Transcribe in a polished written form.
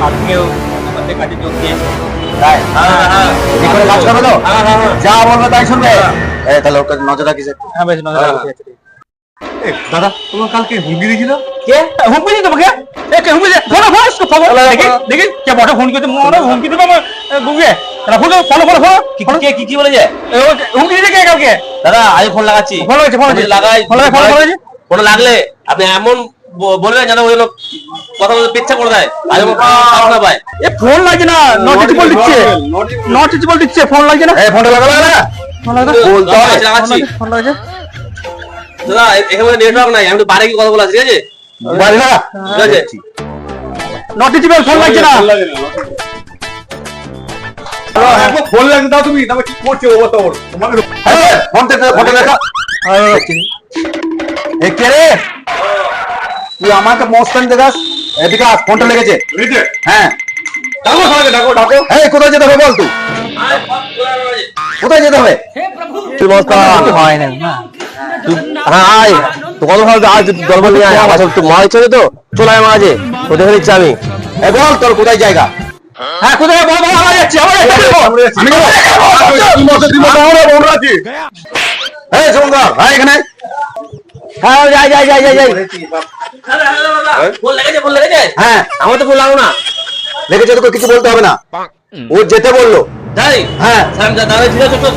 আপনিও আমাদের কাছে যোগ দিয়েছেন। তাই হ্যাঁ ঠিক করে কাজ করবে তো? হ্যাঁ যা বলবে তাই শুনবে। তাহলে ওকে নজর রাখিস একটু। হ্যাঁ বেশ নজর রাখছি। দাদা তোমার কালকে হুমকি দিয়েছিল? কে হুমকি দিতে তোমাকে? এ কে হুমকি দিতে? ফলো ফলো খবর দেখি দেখি কে বড় ফোন করতে মনে হুমকি দিবে আমার গুগে। এটা ফলো ফলো ফলো ফলো কি বলেছে? হুমকি দিতে কে কালকে? দাদা আমি ফোন লাগাচ্ছি। ফলো হয়েছে ফলো হয়েছে লাগাই ফলো ফলো ফলো হয়েছে। ফোন লাগলে আপনি এমন বলবেন যেন ওই লোক কথা বলতে পেচ্ছা করে দেয়। আজ না পায়। এ ফোন লাগছে না, নট রিচেবল দিচ্ছে, নট রিচেবল দিচ্ছে, ফোন লাগছে না। এই ফোনটা লাগা লাগা। ফোন লাগছে বলতে হয়। লাগাচ্ছি। ফোন লাগছে। দাদা এখানে নেটওয়ার্ক নাই, আমি তো বাইরে গিয়ে কথা বলা ঠিক আছে? বাড়ি লাগা। ঠিক আছে। নট রিচেবল, ফোন লাগছে না। ফোন লাগছে দাও তুমি, তারপর কি করছো অবস্থা ওর? তোমাকে ফোনটা দেখা। এ কে রে? তুই আমাকে মস্তান দেখাস? এদিকে আস, ফোনটা লেগেছে। বুঝেছে? হ্যাঁ ডাকো সবাইকে, ডাকো ডাকো। এই কোথায় যেতে হবে বল তুই? কোথায় যেতে হবে? তুই মস্তান হয় না হ্যাঁ আয় তো কত ভালো আজ দরবার নিয়ে আয় আমার তো মাল ছেড়ে তো চলে আয় মাঝে তো দেখে নিচ্ছি আমি এই বল তোর কোথায় জায়গা? হ্যাঁ কোথায় বল বল, আমরা যাচ্ছি আমরা যাচ্ছি। আমি যাবো। এই সুমঙ্গা, হ্যাঁ এখানে। হ্যাঁ যাই যাই যাই যাই যাই। ফোন লেগেছে হ্যাঁ আমার তো ফোন লাগলো না লেগেছে, তোকে কিছু বলতে হবে না। ও যেতে বললো। তাই হ্যাঁ দাদা ঠিক আছে চল